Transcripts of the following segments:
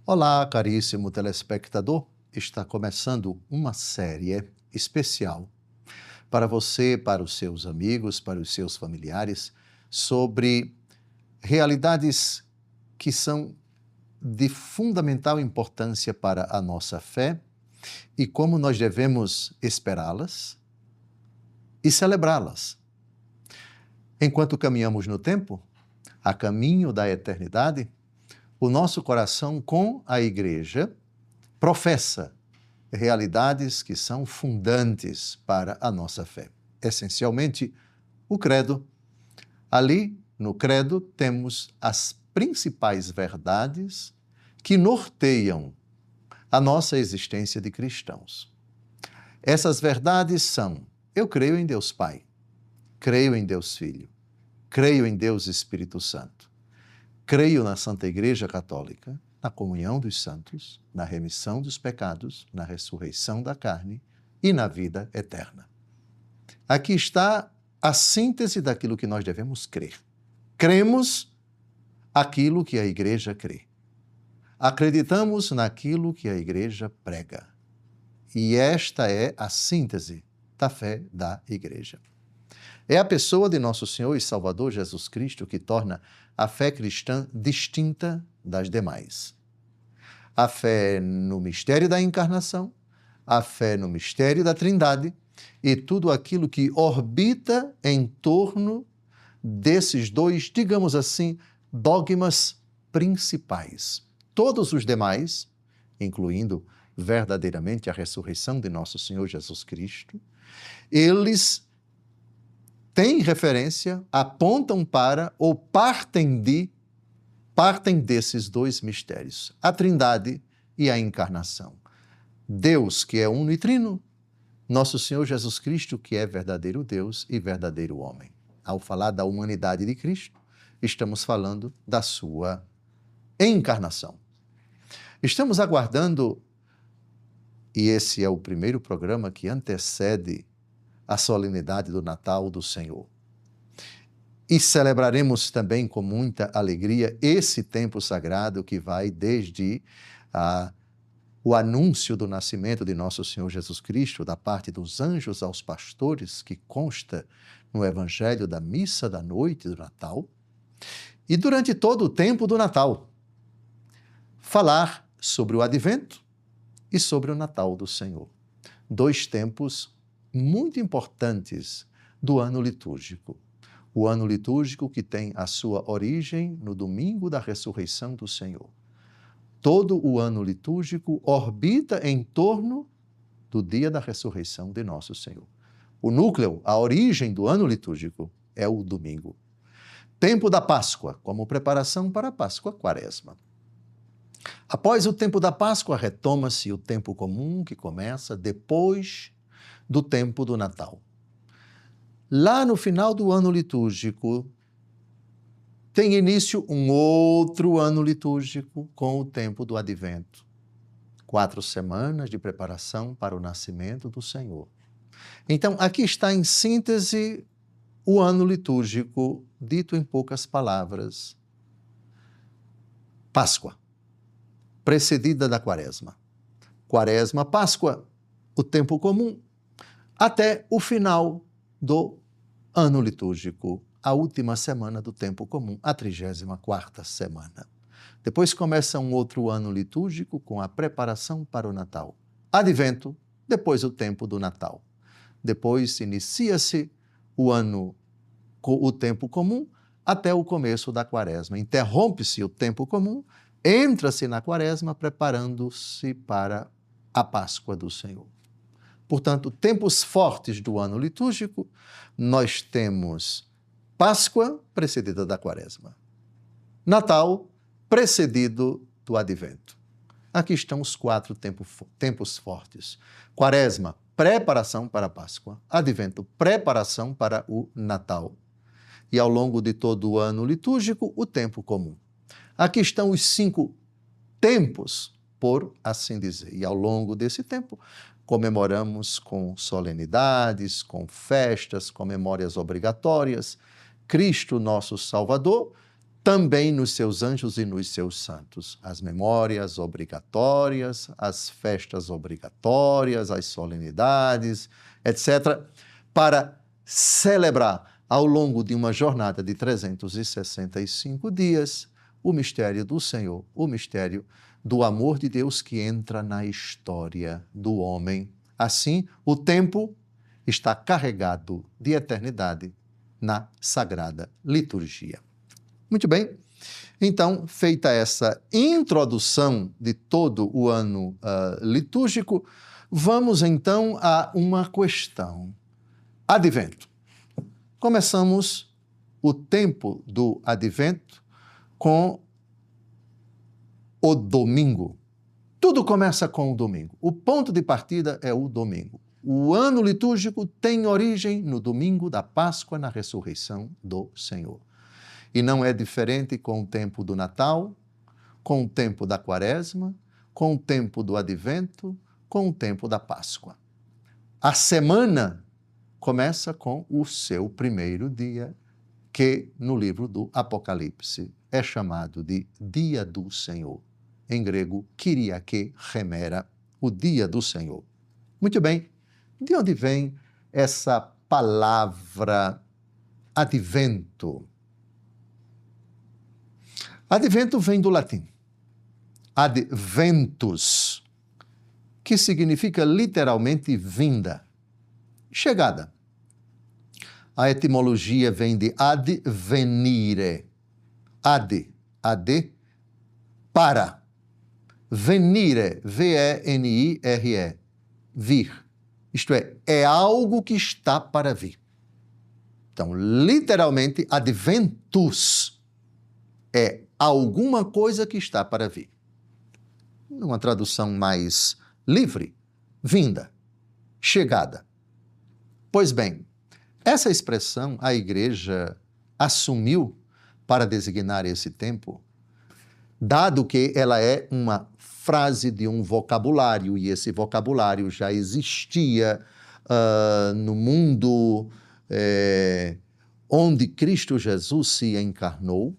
Olá, caríssimo telespectador. Está começando uma série especial para você, para os seus amigos, para os seus familiares, sobre realidades que são de fundamental importância para a nossa fé e como nós devemos esperá-las e celebrá-las. Enquanto caminhamos no tempo, a caminho da eternidade, o nosso coração com a Igreja professa realidades que são fundantes para a nossa fé. Essencialmente, o credo. Ali, no credo, temos as principais verdades que norteiam a nossa existência de cristãos. Essas verdades são: eu creio em Deus Pai, creio em Deus Filho, creio em Deus Espírito Santo, creio na Santa Igreja Católica, na comunhão dos santos, na remissão dos pecados, na ressurreição da carne e na vida eterna. Aqui está a síntese daquilo que nós devemos crer. Cremos aquilo que a Igreja crê. Acreditamos naquilo que a Igreja prega. E esta é a síntese da fé da Igreja. É a pessoa de nosso Senhor e Salvador Jesus Cristo que torna a fé cristã distinta das demais. A fé no mistério da encarnação, a fé no mistério da Trindade e tudo aquilo que orbita em torno desses dois, digamos assim, dogmas principais. Todos os demais, incluindo verdadeiramente a ressurreição de nosso Senhor Jesus Cristo, eles têm referência, apontam para ou partem desses dois mistérios, a Trindade e a encarnação. Deus, que é uno e trino, nosso Senhor Jesus Cristo, que é verdadeiro Deus e verdadeiro homem. Ao falar da humanidade de Cristo, estamos falando da sua encarnação. Estamos aguardando, e esse é o primeiro programa que antecede a solenidade do Natal do Senhor. E celebraremos também com muita alegria esse tempo sagrado que vai desde o anúncio do nascimento de nosso Senhor Jesus Cristo, da parte dos anjos aos pastores, que consta no Evangelho da Missa da Noite do Natal, e durante todo o tempo do Natal, falar sobre o Advento e sobre o Natal do Senhor. Dois tempos muito importantes do ano litúrgico. O ano litúrgico que tem a sua origem no domingo da ressurreição do Senhor. Todo o ano litúrgico orbita em torno do dia da ressurreição de nosso Senhor. O núcleo, a origem do ano litúrgico é o domingo. Tempo da Páscoa, como preparação para a Páscoa Quaresma. Após o tempo da Páscoa, retoma-se o tempo comum que começa depois do tempo do Natal. Lá no final do ano litúrgico, tem início um outro ano litúrgico com o tempo do Advento. 4 semanas de preparação para o nascimento do Senhor. Então, aqui está em síntese o ano litúrgico, dito em poucas palavras. Páscoa, precedida da Quaresma. Quaresma, Páscoa, o tempo comum, até o final do ano litúrgico, a última semana do tempo comum, a 34ª semana. Depois começa um outro ano litúrgico com a preparação para o Natal. Advento, depois o tempo do Natal. Depois inicia-se o tempo comum até o começo da Quaresma. Interrompe-se o tempo comum, entra-se na Quaresma preparando-se para a Páscoa do Senhor. Portanto, tempos fortes do ano litúrgico, nós temos Páscoa precedida da Quaresma. Natal precedido do Advento. Aqui estão os 4 tempos fortes. Quaresma, preparação para a Páscoa. Advento, preparação para o Natal. E ao longo de todo o ano litúrgico, o tempo comum. Aqui estão os 5 tempos, por assim dizer. E ao longo desse tempo, comemoramos com solenidades, com festas, com memórias obrigatórias, Cristo nosso Salvador, também nos seus anjos e nos seus santos. As memórias obrigatórias, as festas obrigatórias, as solenidades, etc., para celebrar ao longo de uma jornada de 365 dias o mistério do Senhor, o mistério do amor de Deus que entra na história do homem. Assim, o tempo está carregado de eternidade na Sagrada Liturgia. Muito bem, então, feita essa introdução de todo o ano litúrgico, vamos então a uma questão. Advento. Começamos o tempo do Advento com o domingo. Tudo começa com o domingo. O ponto de partida é o domingo. O ano litúrgico tem origem no domingo da Páscoa, na ressurreição do Senhor. E não é diferente com o tempo do Natal, com o tempo da Quaresma, com o tempo do Advento, com o tempo da Páscoa. A semana começa com o seu primeiro dia, que no livro do Apocalipse é chamado de Dia do Senhor. Em grego, Kyriake Hemera, o Dia do Senhor. Muito bem, de onde vem essa palavra advento? Advento vem do latim, adventus, que significa literalmente vinda, chegada. A etimologia vem de advenire, ad, para, venire, V-E-N-I-R-E, vir. Isto é algo que está para vir. Então, literalmente, adventus é alguma coisa que está para vir. Numa tradução mais livre, vinda, chegada. Pois bem, essa expressão a Igreja assumiu para designar esse tempo, dado que ela é uma frase de um vocabulário, e esse vocabulário já existia no mundo onde Cristo Jesus se encarnou.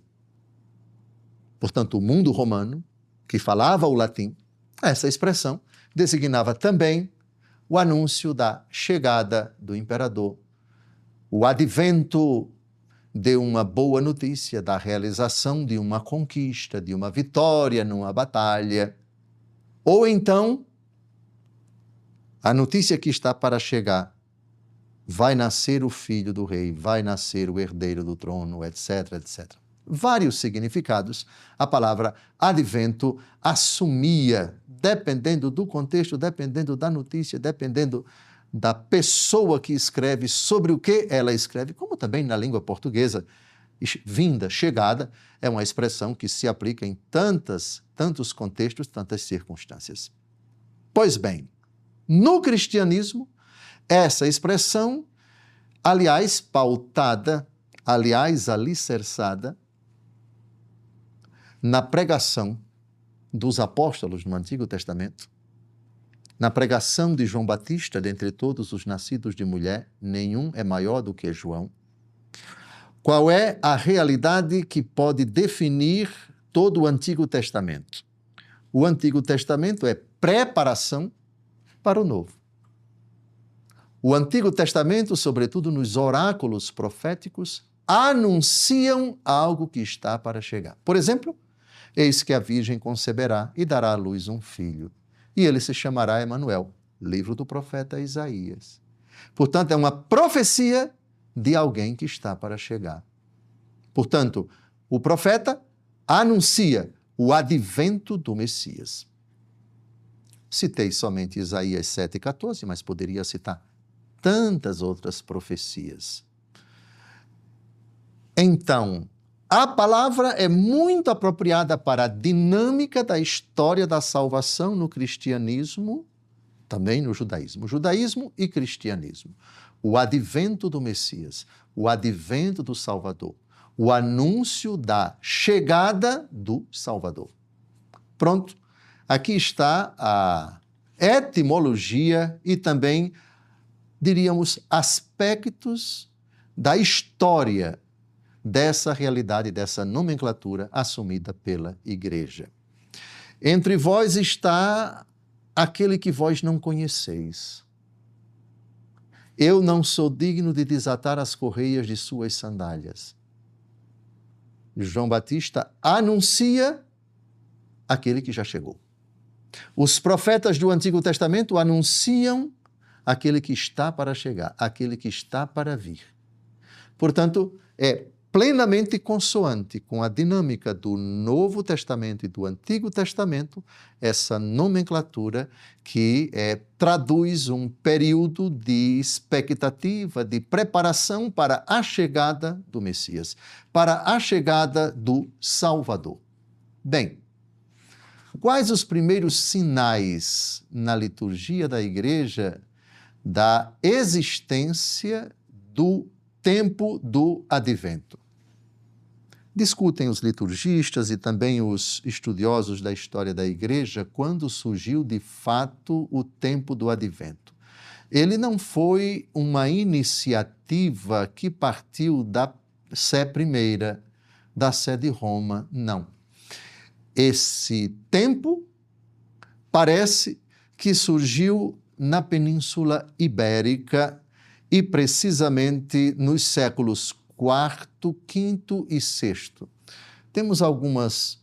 Portanto, o mundo romano, que falava o latim, essa expressão designava também o anúncio da chegada do imperador, o advento de uma boa notícia, da realização de uma conquista, de uma vitória numa batalha, ou então a notícia que está para chegar: vai nascer o filho do rei, vai nascer o herdeiro do trono, etc., etc. Vários significados a palavra advento assumia, dependendo do contexto, dependendo da notícia, dependendo da pessoa que escreve, sobre o que ela escreve, como também na língua portuguesa. Vinda, chegada, é uma expressão que se aplica em tantos contextos, tantas circunstâncias. Pois bem, no cristianismo, essa expressão, aliás pautada, aliás alicerçada, na pregação dos apóstolos no Antigo Testamento, na pregação de João Batista, dentre todos os nascidos de mulher, nenhum é maior do que João. Qual é a realidade que pode definir todo o Antigo Testamento? O Antigo Testamento é preparação para o Novo. O Antigo Testamento, sobretudo nos oráculos proféticos, anunciam algo que está para chegar. Por exemplo, eis que a Virgem conceberá e dará à luz um filho, e ele se chamará Emanuel, livro do profeta Isaías. Portanto, é uma profecia de alguém que está para chegar. Portanto, o profeta anuncia o advento do Messias. Citei somente Isaías 7,14, mas poderia citar tantas outras profecias. Então, a palavra é muito apropriada para a dinâmica da história da salvação no cristianismo, também no judaísmo. Judaísmo e cristianismo. O advento do Messias, o advento do Salvador, o anúncio da chegada do Salvador. Pronto, aqui está a etimologia e também, diríamos, aspectos da história dessa realidade, dessa nomenclatura assumida pela Igreja. Entre vós está aquele que vós não conheceis. Eu não sou digno de desatar as correias de suas sandálias. João Batista anuncia aquele que já chegou. Os profetas do Antigo Testamento anunciam aquele que está para chegar, aquele que está para vir. Portanto, é plenamente consoante com a dinâmica do Novo Testamento e do Antigo Testamento, essa nomenclatura que traduz um período de expectativa, de preparação para a chegada do Messias, para a chegada do Salvador. Bem, quais os primeiros sinais na liturgia da Igreja da existência do tempo do advento? Discutem os liturgistas e também os estudiosos da história da Igreja quando surgiu de fato o tempo do advento. Ele não foi uma iniciativa que partiu da Sé Primeira, da Sé de Roma, não. Esse tempo parece que surgiu na Península Ibérica e precisamente nos séculos IV, V e VI. Temos algumas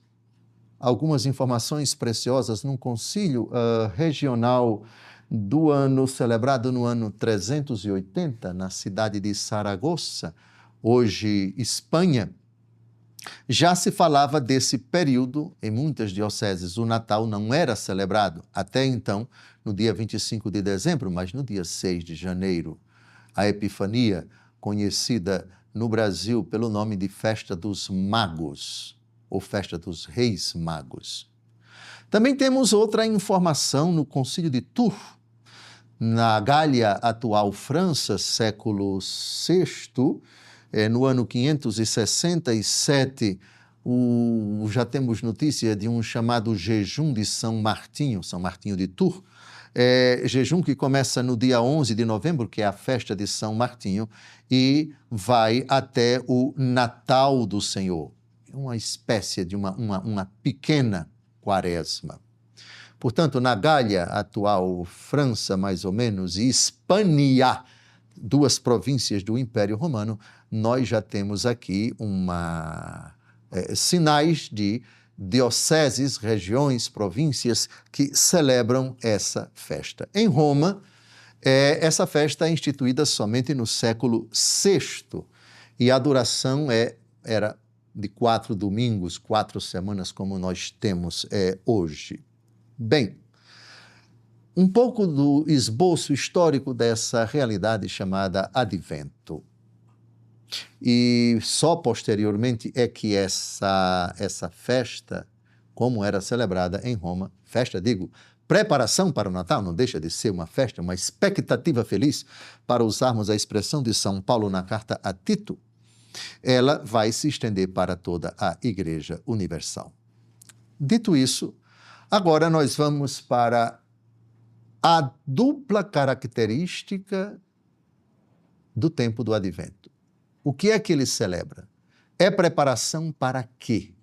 informações preciosas num concílio regional do ano, celebrado no ano 380, na cidade de Saragoça, hoje Espanha. Já se falava desse período em muitas dioceses. O Natal não era celebrado até então no dia 25 de dezembro, mas no dia 6 de janeiro. A Epifania, conhecida no Brasil pelo nome de Festa dos Magos, ou Festa dos Reis Magos. Também temos outra informação no Concílio de Tours, na Gália, atual França, século VI, no ano 567, já temos notícia de um chamado jejum de São Martinho de Tours, jejum que começa no dia 11 de novembro, que é a festa de São Martinho, e vai até o Natal do Senhor. Uma espécie de uma pequena quaresma. Portanto, na Gália, atual França, mais ou menos, e Hispânia, duas províncias do Império Romano, nós já temos aqui sinais de dioceses, regiões, províncias que celebram essa festa. Em Roma, essa festa é instituída somente no século VI e a duração era de 4 domingos, 4 semanas, como nós temos hoje. Bem, um pouco do esboço histórico dessa realidade chamada Advento. E só posteriormente é que essa festa, como era celebrada em Roma, preparação para o Natal, não deixa de ser uma festa, uma expectativa feliz, para usarmos a expressão de São Paulo na carta a Tito, ela vai se estender para toda a Igreja Universal. Dito isso, agora nós vamos para a dupla característica do tempo do Advento. O que é que ele celebra? É preparação para quê?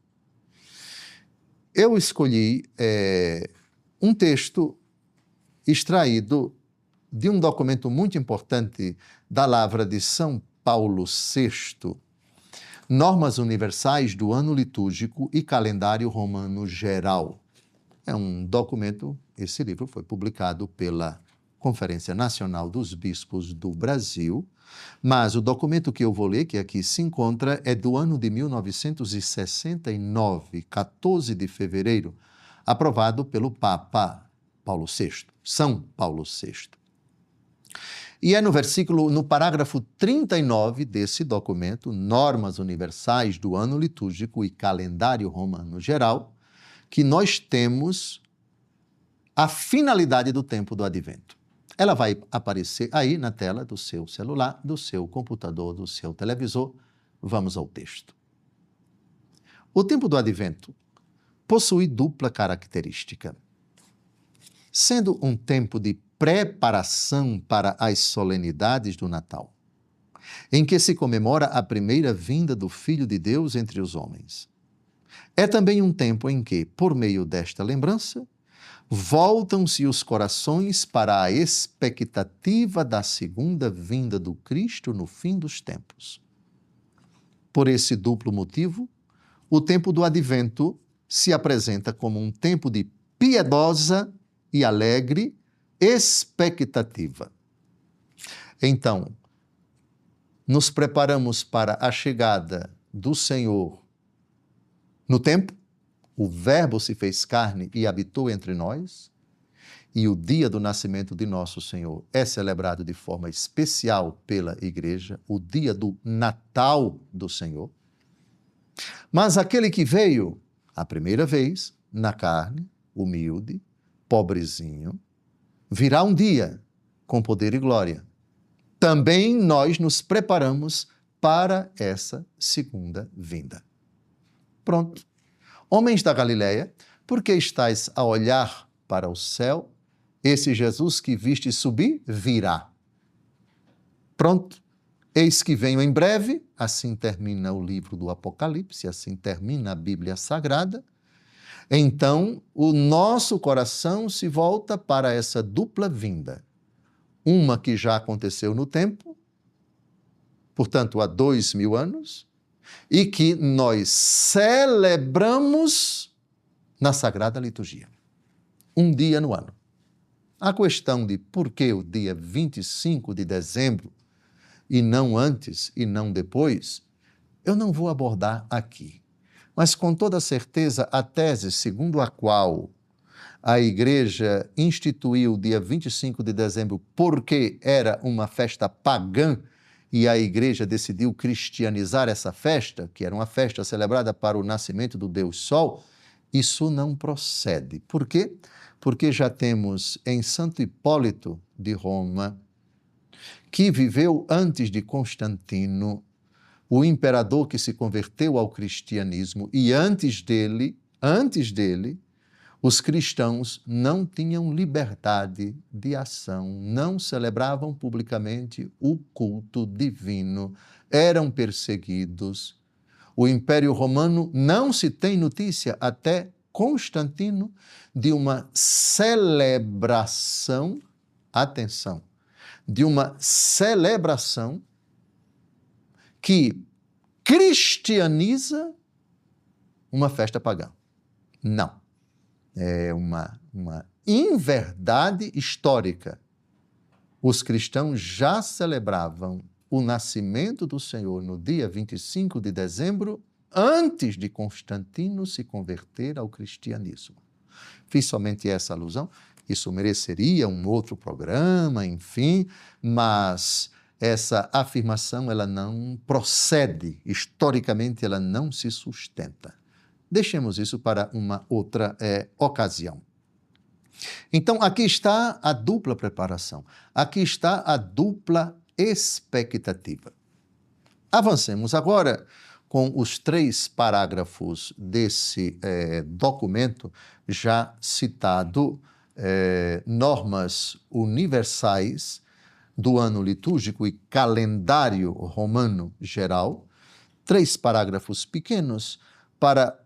Eu escolhi um texto extraído de um documento muito importante da Lavra de São Paulo VI, Normas Universais do Ano Litúrgico e Calendário Romano Geral. É um documento, esse livro foi publicado pela Conferência Nacional dos Bispos do Brasil, mas o documento que eu vou ler, que aqui se encontra, é do ano de 1969, 14 de fevereiro, aprovado pelo Papa Paulo VI, São Paulo VI. E é no parágrafo 39 desse documento, Normas Universais do Ano Litúrgico e Calendário Romano Geral, que nós temos a finalidade do tempo do Advento. Ela vai aparecer aí na tela do seu celular, do seu computador, do seu televisor. Vamos ao texto. O tempo do Advento possui dupla característica. Sendo um tempo de preparação para as solenidades do Natal, em que se comemora a primeira vinda do Filho de Deus entre os homens. É também um tempo em que, por meio desta lembrança, voltam-se os corações para a expectativa da segunda vinda do Cristo no fim dos tempos. Por esse duplo motivo, o tempo do Advento se apresenta como um tempo de piedosa e alegre expectativa. Então, nos preparamos para a chegada do Senhor no tempo. O Verbo se fez carne e habitou entre nós, e o dia do nascimento de nosso Senhor é celebrado de forma especial pela Igreja, o dia do Natal do Senhor. Mas aquele que veio a primeira vez na carne, humilde, pobrezinho, virá um dia com poder e glória. Também nós nos preparamos para essa segunda vinda. Pronto. Homens da Galileia, por que estáis a olhar para o céu? Esse Jesus que viste subir, virá. Pronto. Eis que venho em breve, assim termina o livro do Apocalipse, assim termina a Bíblia Sagrada. Então, o nosso coração se volta para essa dupla vinda. Uma que já aconteceu no tempo, portanto, há 2000 anos, e que nós celebramos na Sagrada Liturgia. Um dia no ano. A questão de por que o dia 25 de dezembro, e não antes e não depois, eu não vou abordar aqui. Mas, com toda certeza, a tese segundo a qual a Igreja instituiu o dia 25 de dezembro porque era uma festa pagã e a Igreja decidiu cristianizar essa festa, que era uma festa celebrada para o nascimento do Deus Sol, isso não procede. Por quê? Porque já temos em Santo Hipólito de Roma, que viveu antes de Constantino, o imperador que se converteu ao cristianismo, e antes dele, os cristãos não tinham liberdade de ação, não celebravam publicamente o culto divino, eram perseguidos. O Império Romano não se tem notícia até Constantino de uma celebração, atenção, de uma celebração que cristianiza uma festa pagã. Não. É uma inverdade histórica. Os cristãos já celebravam o nascimento do Senhor no dia 25 de dezembro, antes de Constantino se converter ao cristianismo. Fiz somente essa alusão. Isso mereceria um outro programa, enfim, mas essa afirmação ela não procede, historicamente ela não se sustenta. Deixemos isso para uma outra ocasião. Então, aqui está a dupla preparação, aqui está a dupla expectativa. Avancemos agora com os 3 parágrafos desse documento já citado, normas universais do ano litúrgico e calendário romano geral, 3 parágrafos pequenos para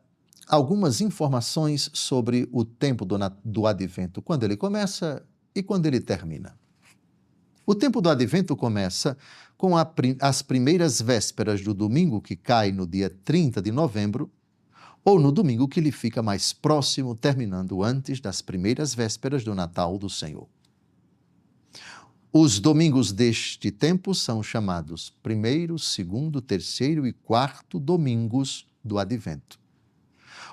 algumas informações sobre o tempo do Advento, quando ele começa e quando ele termina. O tempo do Advento começa com as primeiras vésperas do domingo, que cai no dia 30 de novembro, ou no domingo que lhe fica mais próximo, terminando antes das primeiras vésperas do Natal do Senhor. Os domingos deste tempo são chamados primeiro, segundo, terceiro e quarto domingos do Advento.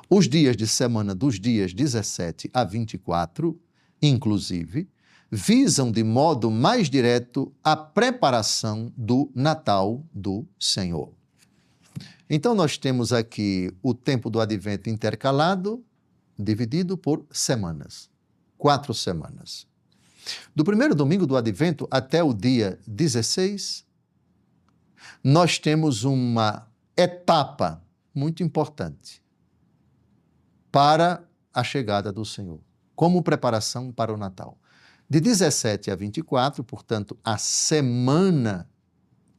Os dias de semana dos dias 17 a 24, inclusive, visam de modo mais direto a preparação do Natal do Senhor. Então, nós temos aqui o tempo do Advento intercalado, dividido por semanas, 4 semanas. Do primeiro domingo do Advento até o dia 16, nós temos uma etapa muito importante para a chegada do Senhor, como preparação para o Natal. De 17 a 24, portanto, a semana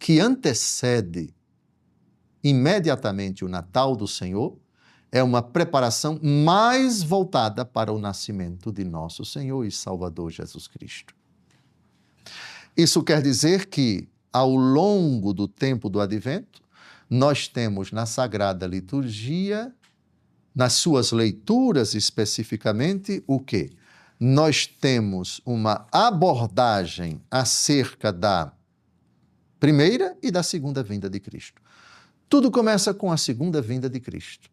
que antecede imediatamente o Natal do Senhor é uma preparação mais voltada para o nascimento de nosso Senhor e Salvador Jesus Cristo. Isso quer dizer que, ao longo do tempo do Advento, nós temos na Sagrada Liturgia, nas suas leituras especificamente, o quê? Nós temos uma abordagem acerca da primeira e da segunda vinda de Cristo. Tudo começa com a segunda vinda de Cristo.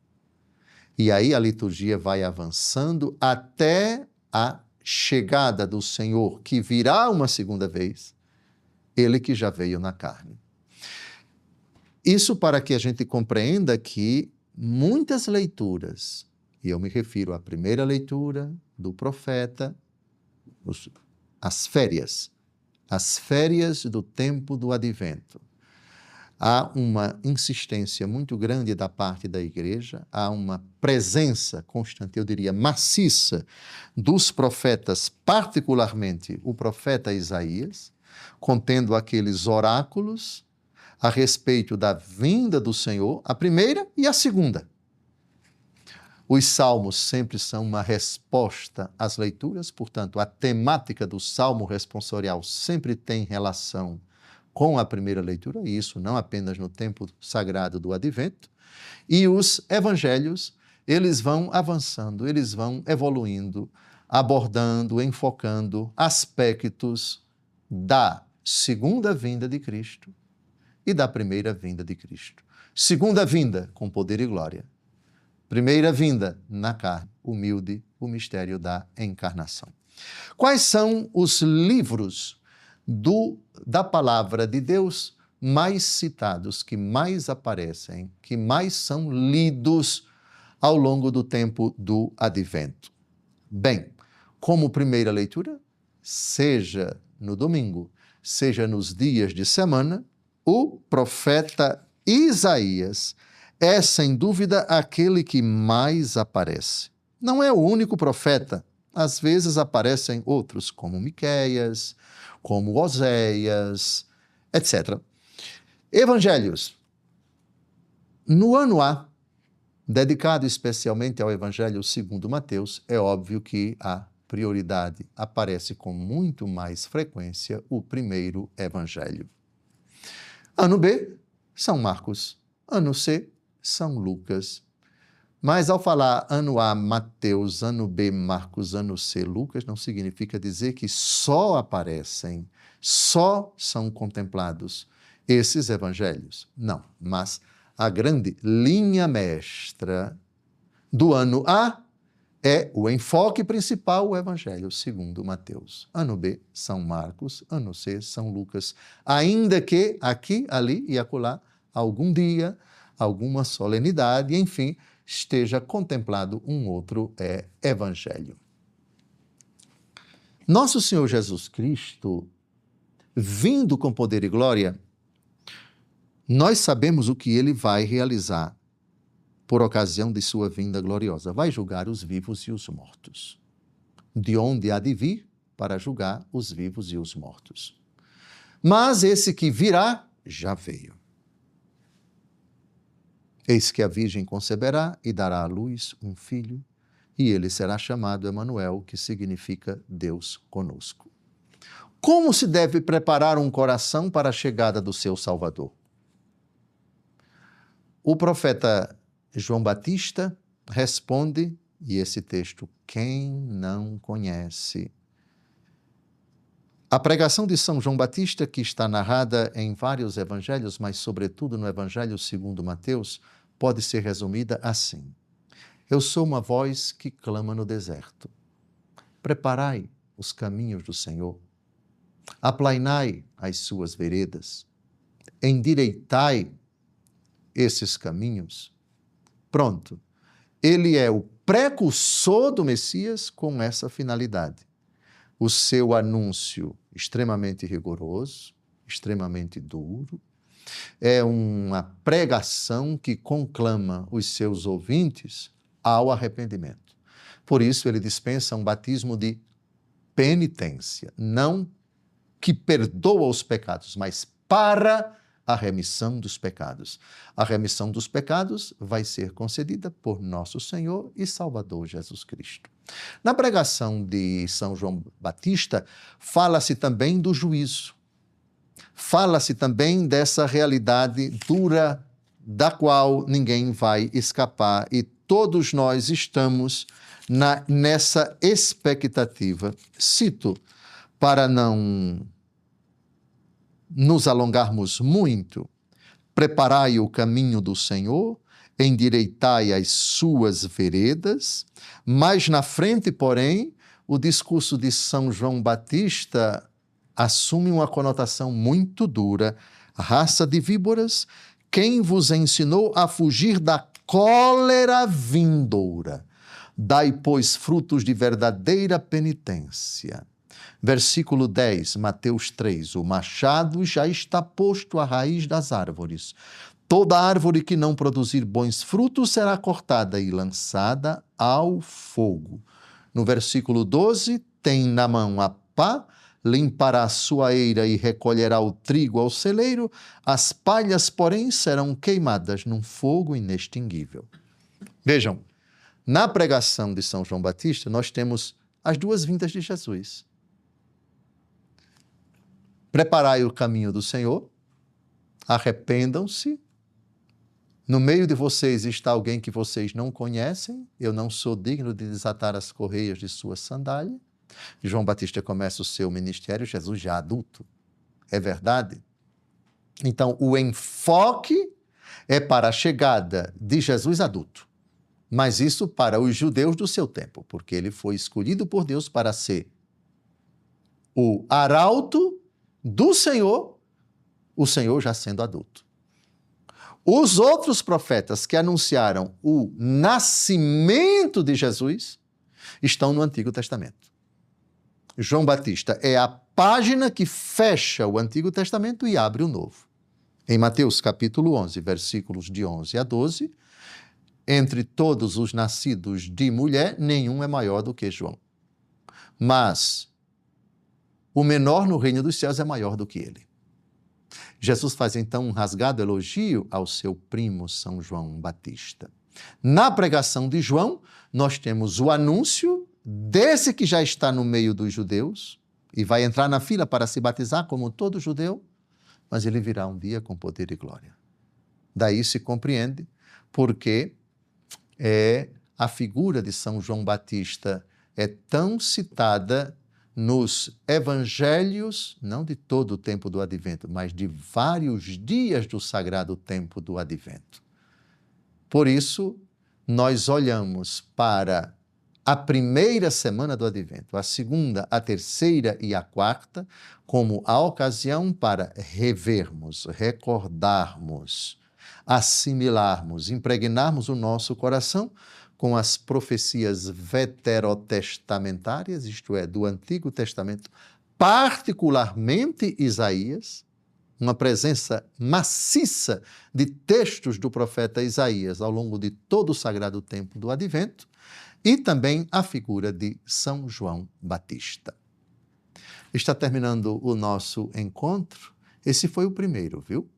E aí a liturgia vai avançando até a chegada do Senhor, que virá uma segunda vez, ele que já veio na carne. Isso para que a gente compreenda que muitas leituras, e eu me refiro à primeira leitura do profeta, as férias do tempo do Advento, há uma insistência muito grande da parte da igreja, há uma presença constante, eu diria, maciça dos profetas, particularmente o profeta Isaías, contendo aqueles oráculos a respeito da vinda do Senhor, a primeira e a segunda. Os salmos sempre são uma resposta às leituras, portanto, a temática do salmo responsorial sempre tem relação com a primeira leitura, e isso não apenas no tempo sagrado do Advento, e os evangelhos, eles vão avançando, eles vão evoluindo, abordando, enfocando aspectos da segunda vinda de Cristo e da primeira vinda de Cristo. Segunda vinda com poder e glória. Primeira vinda na carne, humilde, o mistério da encarnação. Quais são os livros da palavra de Deus mais citados, que mais aparecem, que mais são lidos ao longo do tempo do Advento? Bem, como primeira leitura, seja no domingo, seja nos dias de semana, o profeta Isaías é, sem dúvida, aquele que mais aparece. Não é o único profeta. Às vezes aparecem outros, como Miqueias, como Oséias, etc. Evangelhos. No ano A, dedicado especialmente ao Evangelho segundo Mateus, é óbvio que a prioridade aparece com muito mais frequência o primeiro Evangelho. Ano B, São Marcos. Ano C, São Lucas. Mas ao falar ano A, Mateus, ano B, Marcos, ano C, Lucas, não significa dizer que só aparecem, só são contemplados esses evangelhos. Não, mas a grande linha mestra do ano A é o enfoque principal, o evangelho segundo Mateus. Ano B, São Marcos, ano C, São Lucas. Ainda que aqui, ali e acolá, algum dia, alguma solenidade, enfim, esteja contemplado um outro evangelho. Nosso Senhor Jesus Cristo, vindo com poder e glória, nós sabemos o que ele vai realizar por ocasião de sua vinda gloriosa. Vai julgar os vivos e os mortos. De onde há de vir para julgar os vivos e os mortos. Mas esse que virá, já veio. Eis que a Virgem conceberá e dará à luz um filho, e ele será chamado Emanuel, que significa Deus conosco. Como se deve preparar um coração para a chegada do seu Salvador? O profeta João Batista responde, e esse texto, quem não conhece? A pregação de São João Batista, que está narrada em vários evangelhos, mas sobretudo no Evangelho segundo Mateus, pode ser resumida assim: eu sou uma voz que clama no deserto. Preparai os caminhos do Senhor. Aplainai as suas veredas. Endireitai esses caminhos. Pronto. Ele é o precursor do Messias com essa finalidade. O seu anúncio extremamente rigoroso, extremamente duro, é uma pregação que conclama os seus ouvintes ao arrependimento. Por isso ele dispensa um batismo de penitência, não que perdoa os pecados, mas para a remissão dos pecados. A remissão dos pecados vai ser concedida por nosso Senhor e Salvador Jesus Cristo. Na pregação de São João Batista, fala-se também do juízo. Fala-se também dessa realidade dura da qual ninguém vai escapar e todos nós estamos nessa expectativa. Cito, para não nos alongarmos muito: preparai o caminho do Senhor, endireitai as suas veredas. Mais na frente, porém, o discurso de São João Batista assume uma conotação muito dura. Raça de víboras, quem vos ensinou a fugir da cólera vindoura? Dai, pois, frutos de verdadeira penitência. Versículo 10, Mateus 3, o machado já está posto à raiz das árvores. Toda árvore que não produzir bons frutos será cortada e lançada ao fogo. No versículo 12, tem na mão a pá, limpará a sua eira e recolherá o trigo ao celeiro, as palhas, porém, serão queimadas num fogo inextinguível. Vejam, na pregação de São João Batista, nós temos as duas vindas de Jesus. Preparai o caminho do Senhor, arrependam-se. No meio de vocês está alguém que vocês não conhecem, eu não sou digno de desatar as correias de sua sandália. João Batista começa o seu ministério, Jesus já adulto. É verdade? Então, o enfoque é para a chegada de Jesus adulto. Mas isso para os judeus do seu tempo, porque ele foi escolhido por Deus para ser o arauto do Senhor, o Senhor já sendo adulto. Os outros profetas que anunciaram o nascimento de Jesus estão no Antigo Testamento. João Batista é a página que fecha o Antigo Testamento e abre o Novo. Em Mateus capítulo 11, versículos de 11 a 12, entre todos os nascidos de mulher, nenhum é maior do que João. Mas o menor no reino dos céus é maior do que ele. Jesus faz então um rasgado elogio ao seu primo São João Batista. Na pregação de João, nós temos o anúncio desse que já está no meio dos judeus e vai entrar na fila para se batizar como todo judeu, mas ele virá um dia com poder e glória. Daí se compreende porque a figura de São João Batista é tão citada nos evangelhos, não de todo o tempo do Advento, mas de vários dias do sagrado tempo do Advento. Por isso, nós olhamos para a primeira semana do Advento, a segunda, a terceira e a quarta, como a ocasião para revermos, recordarmos, assimilarmos, impregnarmos o nosso coração com as profecias veterotestamentárias, isto é, do Antigo Testamento, particularmente Isaías, uma presença maciça de textos do profeta Isaías ao longo de todo o sagrado tempo do Advento, e também a figura de São João Batista. Está terminando o nosso encontro. Esse foi o primeiro, viu?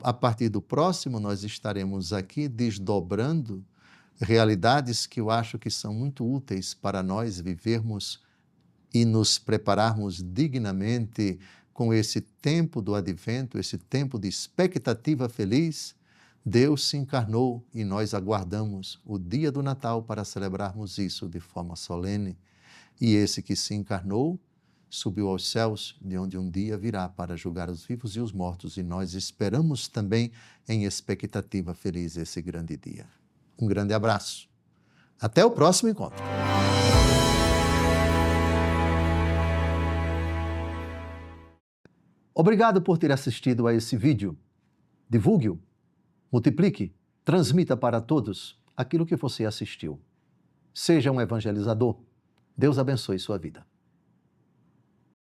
A partir do próximo, nós estaremos aqui desdobrando realidades que eu acho que são muito úteis para nós vivermos e nos prepararmos dignamente com esse tempo do Advento, esse tempo de expectativa feliz. Deus se encarnou e nós aguardamos o dia do Natal para celebrarmos isso de forma solene. E esse que se encarnou subiu aos céus, de onde um dia virá para julgar os vivos e os mortos, e nós esperamos também em expectativa feliz esse grande dia. Um grande abraço. Até o próximo encontro. Obrigado por ter assistido a esse vídeo. Divulgue-o, multiplique, transmita para todos aquilo que você assistiu. Seja um evangelizador. Deus abençoe sua vida.